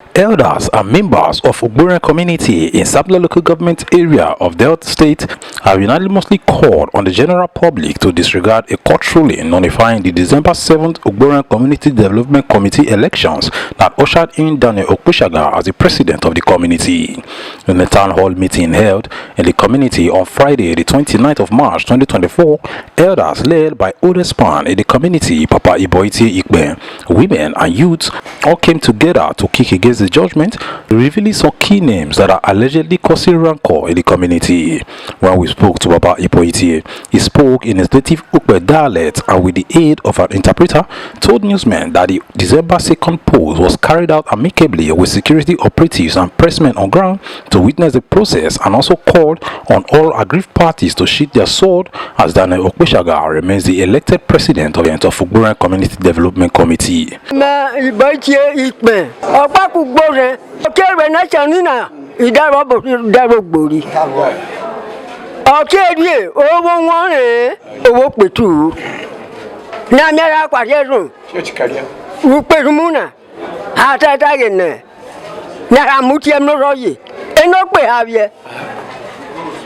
Elders and members of Ugborhen community in Sabla local government area of Delta State have unanimously called on the general public to disregard a court ruling nullifying the December 7th Ugborhen Community Development Committee elections that ushered in Daniel Okpetsagha as the president of the community. In a town hall meeting held in the community on Friday, the 29th of March 2024, elders led by oldest span in the community, Papa Ugborhen, women and youths all came together to kick against the judgment, revealing some key names that are allegedly causing rancor in the community. When we spoke to Papa Ugborhen, he spoke in his native Ukpe dialect and with the aid of an interpreter, told newsmen that the December 2nd poll was carried out amicably with security operatives and pressmen on ground to witness the process, and also called on all aggrieved parties to sheath their sword as Daniel Okpetsagha remains the elected president of the Ugborhen Community Development Committee.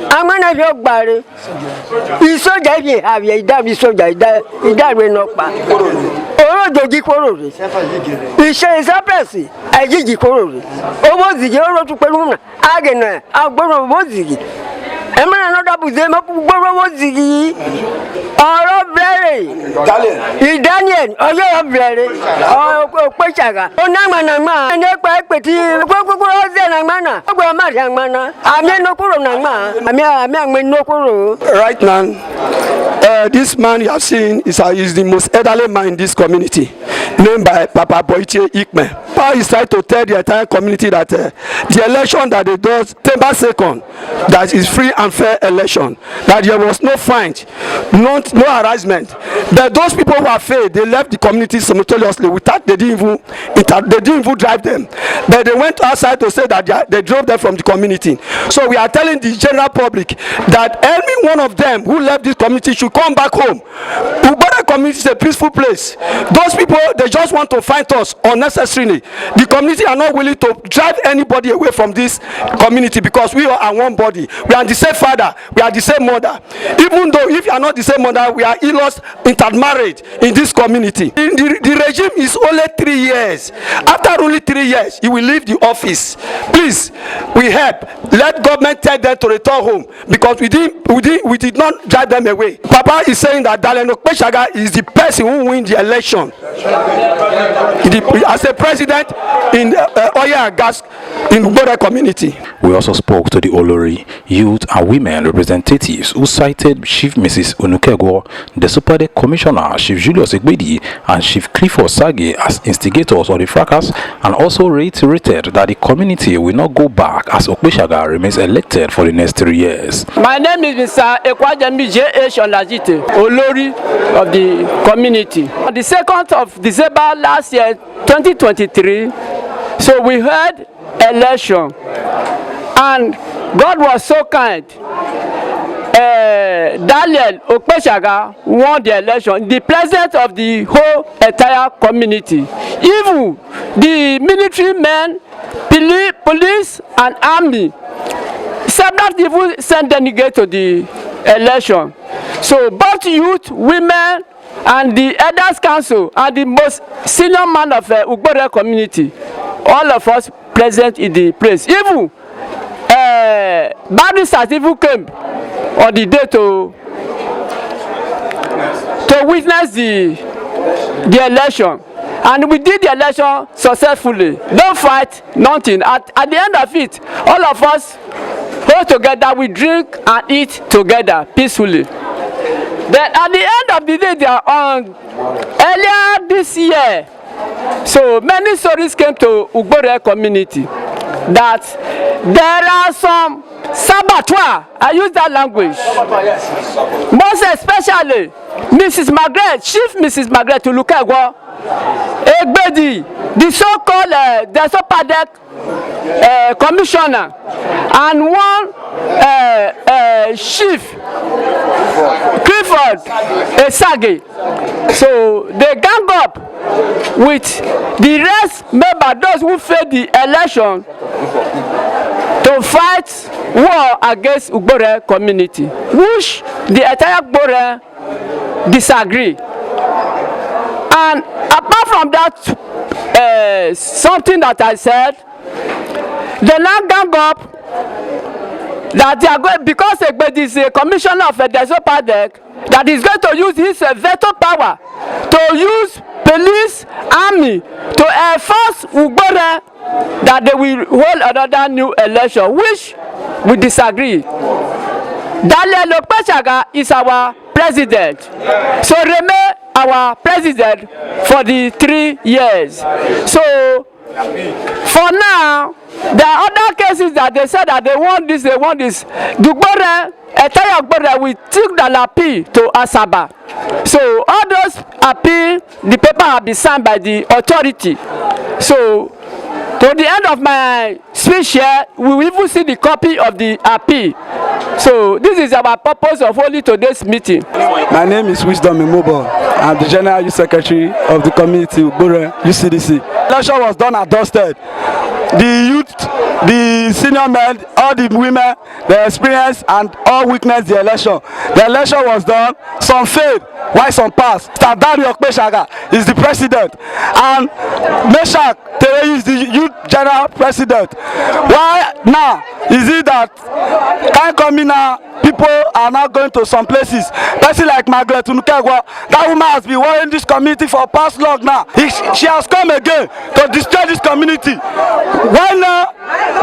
I'm gonna joke about it. He's so dead, you have your dad, he's so dead, he died with no back. Oh, the Gikorori. He says, I press it. I did Gikorori. Oh, was the Euro to Peruna? Again, I'll borrow Wozzy. I'm not with them up borrow Wozzy. Oh, very. Daniel, oh, you're very. Oh, Okpetsagha. Oh, Namana, and they're quite pretty. What was there, Namana? Oh, my young man. I'm no Kurona. Right now, this man you have seen is the most elderly man in this community, named by Papa Ugborhen. Papa is trying to tell the entire community that the election that they do December 2nd, that is free and fair election, that there was no fine, no harassment, that those people who have failed, they left the community simultaneously without they didn't even drive them, but they went outside to say that they drove them from the community. So we are telling the general public that every one of them who left this community should come back home. Ugborhen community is a peaceful place. Those people, they just want to fight us unnecessarily. The community are not willing to drive anybody away from this community because we are one body. We are the same father, we are the same mother. Even though if you are not the same mother, we are in-laws intermarried in this community. The regime is only 3 years. After only 3 years, he will leave the office. Please, we help. Let government tell them to return home because we did not drive them away. Papa is saying that Daniel Okpetsagha is the person who wins the election as a president in oil and gas in Ugborhen community. We also spoke to the Olori, youth and women representatives who cited Chief Mrs. Unukegwo, the Super Commissioner Chief Julius Egbedi and Chief Clifford Sagay as instigators of the fracas, and also reiterated that the community will not go back as Okpetsagha remains elected for the next 3 years. My name is Mr. J.H. Olajite, Olori of the community. On the 2nd of December last year, 2023, so we had election, and God was so kind. Daniel Okpetsagha won the election, the president of the whole entire community. Even the military men, police and army, several people sent delegates to the election. So both youth, women, and the elders council and the most senior man of the Ugborhen community, all of us present in the place. Even barristers even came on the day to witness the election, and we did the election successfully. No fight, nothing. At the end of it, all of us hold together, we drink and eat together peacefully. Then at the end of the day, they are on earlier this year. So many stories came to Ugborhen community that there are some saboteur, I use that language, most especially Mrs. Margaret, Chief Mrs. Margaret Unukegwo, Egbedi, the so-called commissioner, and one chief, Clifford Sagay. So they gang up with the rest member, those who failed the election, to fight war against Ugborhen community, which the entire Ugborhen disagree. And apart from that, something that I said, they now gang up that they are going, because Egbedi is a commissioner of Federation Padec, that is going to use his veto power to use police, army to enforce Ugborhen that they will hold another new election, which we disagree. Daniel Okpetsagha is our president, so remain our president for the 3 years. So for now, there are other cases that they said that they want this, they want this. The Ugborhen, entire Ugborhen, we took an appeal to Asaba. So all those appeal, the paper have been signed by the authority. So to the end of my speech here, we will even see the copy of the appeal. So this is our purpose of holding today's meeting. My name is Wisdom Imobo. I'm the General Youth Secretary of the community Ugborhen CDC. Election was done at Dusted. The youth, the senior men, all the women, the experience and all witnessed the election. The election was done, some failed, while some passed. Daniel Okpetsagha is the president and Meshach is the youth general president. Why now is it that time coming now, people are now going to some places, places like Unukegwo? That woman has been worrying this community for past long now. She has come again to destroy this community. Why now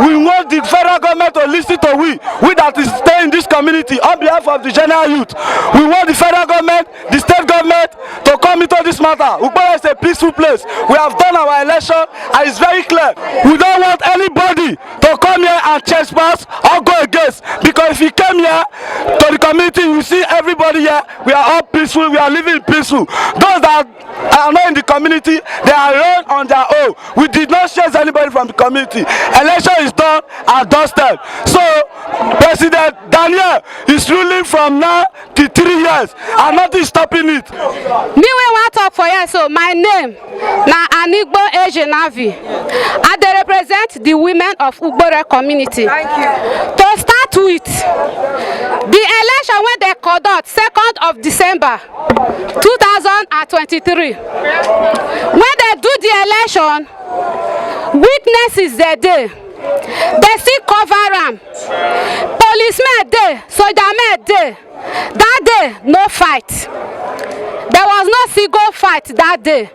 we want the federal government to listen to we that is staying in this community on behalf of the general youth? We want the federal government, the state government to come into this matter. Ugborhen is a peaceful place. We have done our election and it's very clear. We don't want anybody to come here and trespass or go against, because if you came here to the community, you see everybody here, we are all peaceful, we are living peaceful. Those that are not in the community, they are run on their own. We did not chase anybody from the community. Election is done and dusted. So President Daniel is ruling from now to 3 years and nothing stopping it. Me we want talk for you. So my name na Ugborhen Navi. I represent the women of Ugborhen community. Thank you. To start with, the election when they conduct 2nd of December 2023. When they do the election, witnesses they dey. They still cover them. Policemen dey, soldier dey. That day, no fight. There was no single fight that day.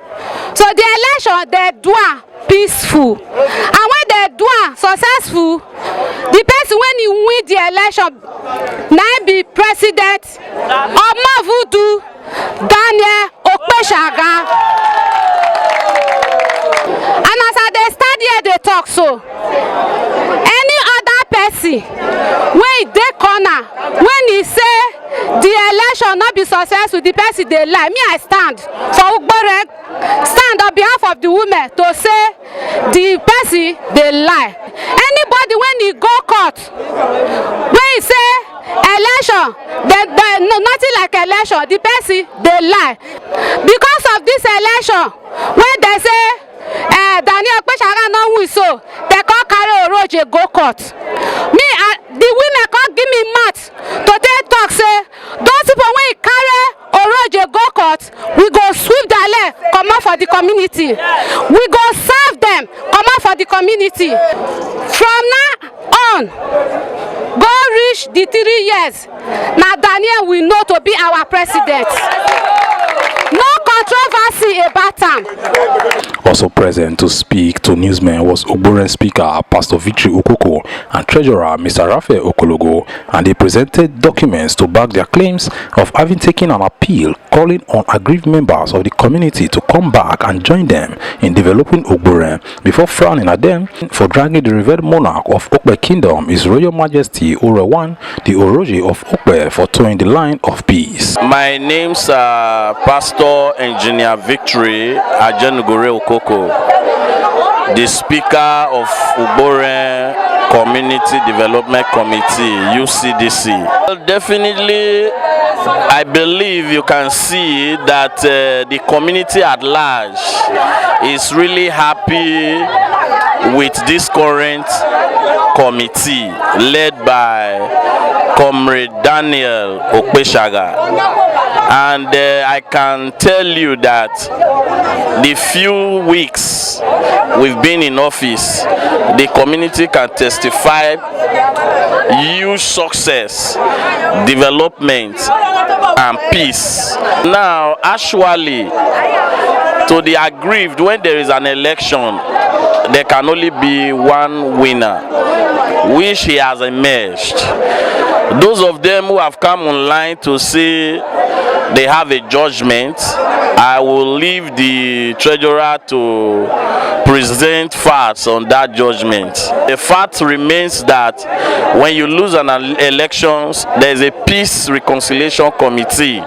So the election, they do peaceful. And when they do successful, the person when he win the election, now be president of Mavudu, Daniel Okpetsagha. And as they stand here, they talk so. Any other person, when they corner, when he say the election not be successful, the person they lie. Me, I stand for Ugborhen, stand on behalf of the women to say the person they lie. Anybody when he go court, when he say election, no, nothing like election, the person they lie. Because of this election, when they say Daniel Okpetsagha no win, so they can't carry Oroje go court. Me, the women can't give me math to take talk say those people when he carry Oroje go court, we go sweep their leg, come out for the community. We go serve them, come out for the community. From now on, go reach the 3 years. Now Daniel will know to be our president. No controversy about him. Also present to speak to newsmen was Ugborhen Speaker Pastor Victory Okoko and Treasurer Mr. Raphael Okologo, and they presented documents to back their claims of having taken an appeal calling on aggrieved members of the community to come back and join them in developing Ugborhen, before frowning at them for dragging the revered monarch of Okpe Kingdom, His Royal Majesty Orewan, the Oroje of Okpe, for towing the line of peace. My name's Pastor Engineer Victory Ajenugore Okoko, the Speaker of Ugborhen Community Development Committee, UCDC. Well, definitely I believe you can see that the community at large is really happy with this current committee led by Comrade Daniel Okpetsagha. And I can tell you that the few weeks we've been in office, the community can testify huge success, development, and peace. Now, actually, to the aggrieved, when there is an election, there can only be one winner, which he has emerged. Those of them who have come online to say they have a judgment, I will leave the treasurer to present facts on that judgment. The fact remains that when you lose an elections, there is a peace reconciliation committee,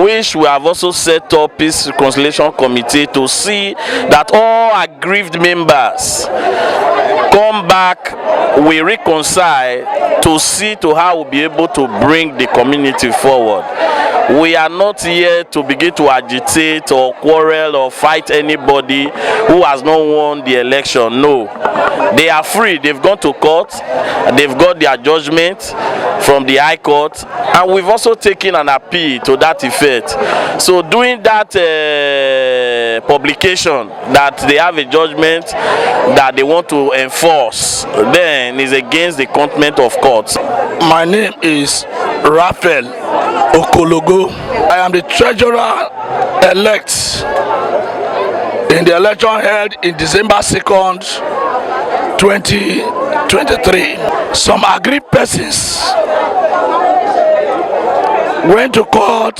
which we have also set up peace reconciliation committee to see that all aggrieved members come back, we reconcile to see to how we'll be able to bring the community forward. We are not here to begin to agitate or quarrel or fight anybody who has not won the election. No. They are free. They've gone to court. They've got their judgment from the High Court. And we've also taken an appeal to that effect. So doing that publication that they have a judgment that they want to enforce, then is against the content of courts. My name is Raphael Okologo. I am the treasurer-elect in the election held in December 2nd, 2023. Some aggrieved persons went to court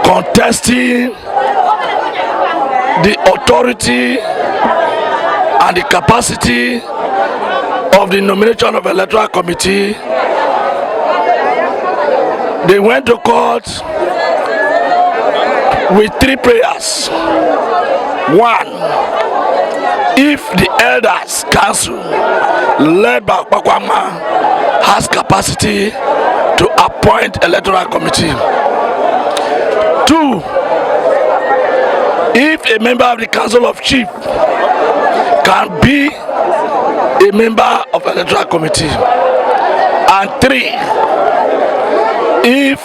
contesting the authority and the capacity of the nomination of electoral committee. They went to court with three prayers. One, if the elders council led by Okpetsagha has capacity to appoint electoral committee. Two, if a member of the council of chief can be a member of electoral committee. And three, if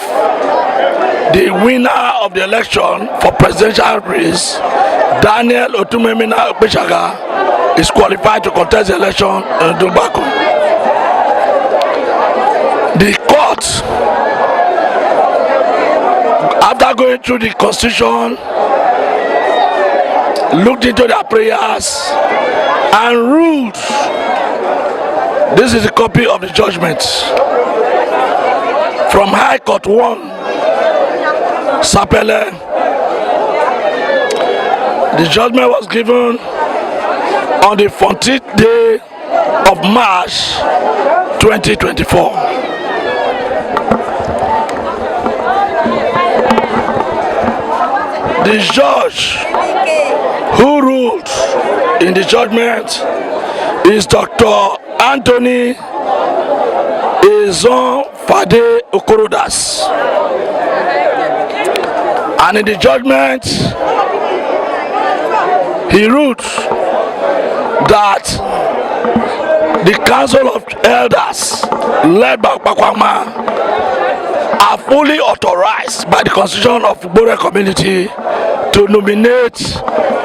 the winner of the election for presidential race, Daniel Okpetsagha, is qualified to contest the election in Ugborhen. The court, after going through the constitution, looked into their prayers and ruled. This is a copy of the judgment from High Court 1, Sapele. The judgment was given on the 14th day of March 2024. The judge who ruled in the judgment is Dr. Anthony Ezon Fade Okorodas. And in the judgment, he ruled that the Council of Elders, led by Okpetsagha, are fully authorized by the Constitution of Ugborhen community to nominate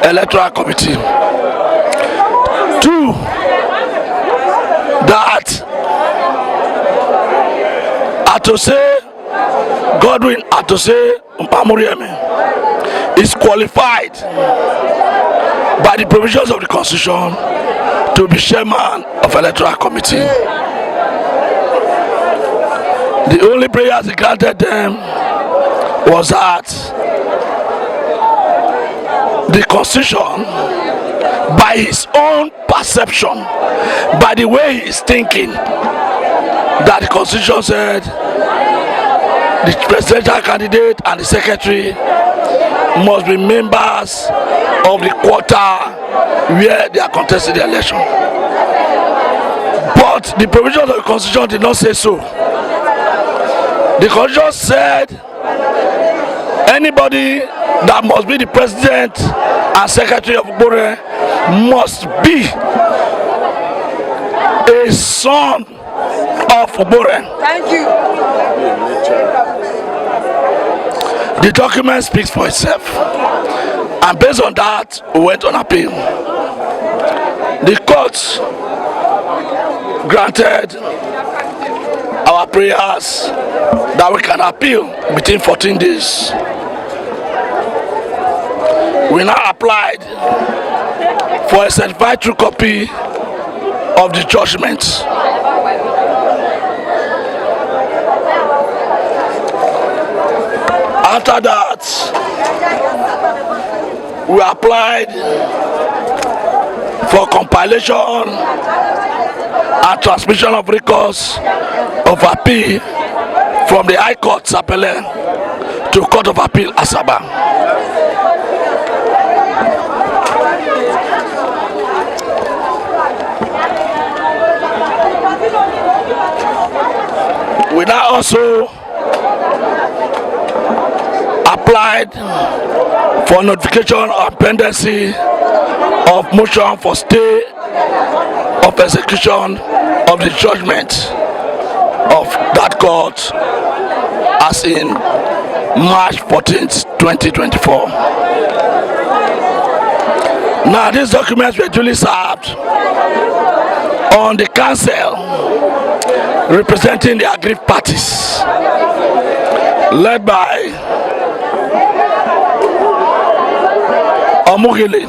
electoral committee. Two, that Godwin Atose Mpamurieme is qualified by the provisions of the Constitution to be chairman of electoral committee. The only prayers he granted them was that the Constitution, by his own perception, by the way he is thinking, that the Constitution said the presidential candidate and the secretary must be members of the quarter where they are contesting the election. But the provisions of the Constitution did not say so. The constitution said anybody that must be the president and secretary of Ugborhen must be a son of Ugborhen. Thank you. The document speaks for itself, and based on that, we went on appeal. The court granted our prayers that we can appeal within 14 days. We now applied for a certified true copy of the judgment. After that, we applied for compilation and transmission of records of appeal from the High Court Sapele to Court of Appeal Asaba. We now also applied for notification and pendency of motion for stay of execution of the judgment of that court as in March 14th, 2024. Now these documents were duly served on the council representing the aggrieved parties, led by Omugile.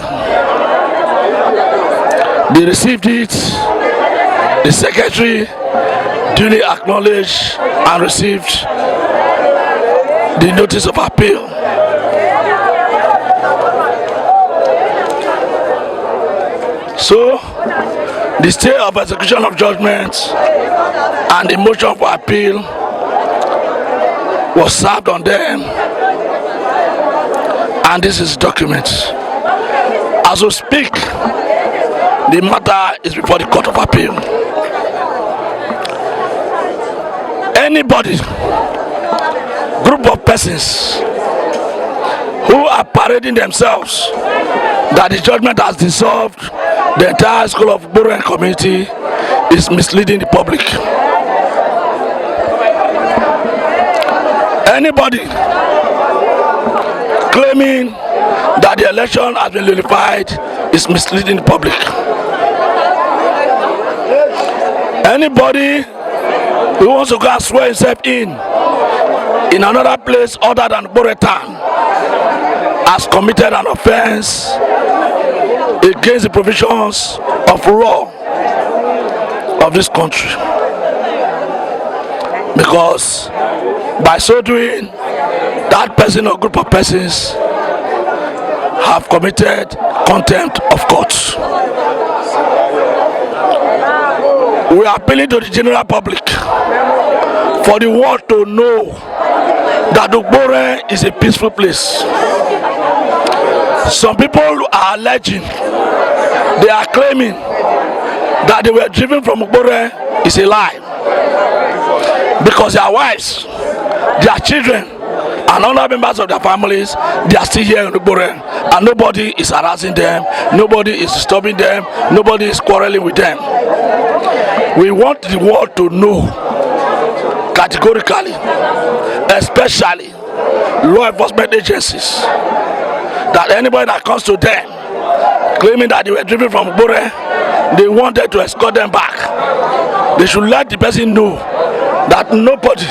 They received it, the secretary duly acknowledged and received the notice of appeal. So, the stay of execution of judgment and the motion for appeal was served on them, and this is the document. As we speak, the matter is before the Court of Appeal. Anybody, group of persons who are parading themselves that the judgment has dissolved the entire school of Ugborhen community is misleading the public. Anybody claiming that the election has been nullified is misleading the public. Anybody who wants to go and swear himself in another place other than Ugborhen town has committed an offense against the provisions of law of this country, because by so doing, that person or group of persons have committed contempt of court. We are appealing to the general public for the world to know that Ugborhen is a peaceful place. Some people are alleging, they are claiming that they were driven from Ugborhen is a lie, because their wives, their children, and other members of their families, they are still here in Ugborhen, and nobody is harassing them, nobody is disturbing them, nobody is quarreling with them. We want the world to know categorically, especially law enforcement agencies, that anybody that comes to them claiming that they were driven from Ugborhen, they wanted to escort them back. They should let the person know that nobody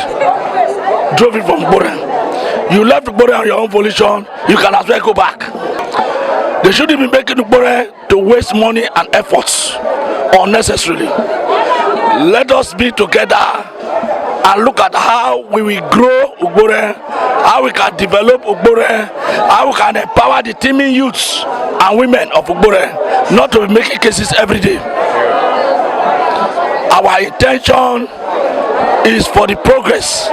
drove it from Ugborhen. You left Ugborhen on your own volition, you can as well go back. They shouldn't be making Ugborhen to waste money and efforts unnecessarily. Let us be together and look at how we will grow Ugborhen, how we can develop Ugborhen, how we can empower the teeming youths and women of Ugborhen, not to be making cases every day. Our intention is for the progress,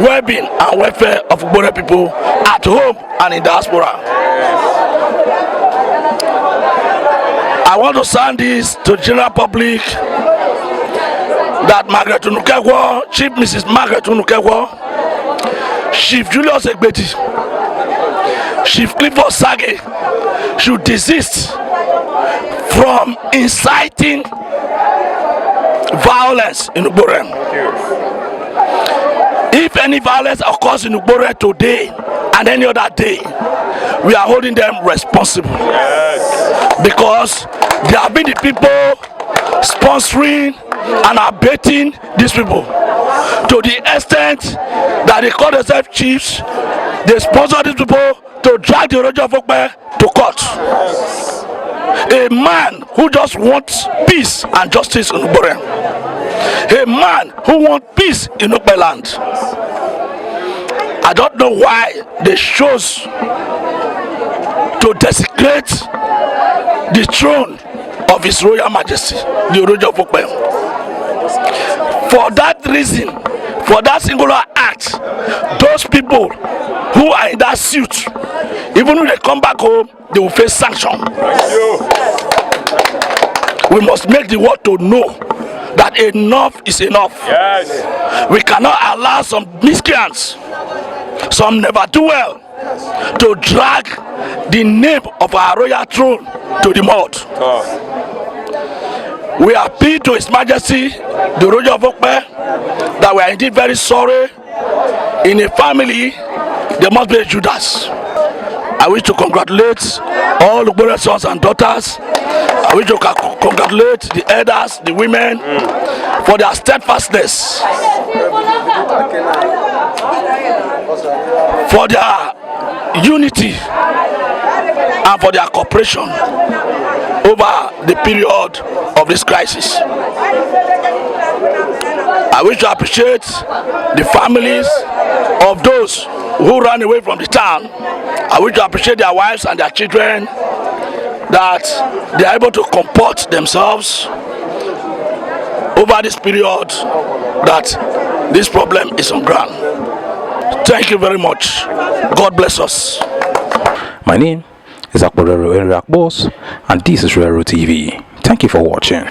well-being and welfare of Ugborhen people at home and in diaspora. I want to send this to the general public that Margaret Unukegwo, Chief Mrs. Margaret Unukegwo, Chief Julius Egbedi, Chief Clifford Sagay should desist from inciting violence in Ugborhen. If any violence occurs in Ugborhen today and any other day, we are holding them responsible. Because they have been the people sponsoring and abetting these people to the extent that they call themselves chiefs. They sponsor these people to drag the Rero of Okpe to court. A man who just wants peace and justice in Ugborhen. A man who wants peace in Okpe land. I don't know why they chose to desecrate the throne of His Royal Majesty, the Rero of Okpe. For that reason, for that singular act, those people who are in that suit, even when they come back home, they will face sanction. We must make the world to know that enough is enough. Yes. We cannot allow some miscreants, some never-do-well, to drag the name of our royal throne to the mud. We appeal to His Majesty, the Rero of Okpe, that we are indeed very sorry. In a family, there must be a Judas. I wish to congratulate all the Ugborhen sons and daughters. I wish to congratulate the elders, the women, for their steadfastness, for their unity, and for their cooperation over the period of this crisis. I wish to appreciate the families of those who ran away from the town. I wish to appreciate their wives and their children, that they are able to comport themselves over this period that this problem is on ground. Thank you very much. God bless us. My name is Ugborhen, and this is Rero TV. Thank you for watching.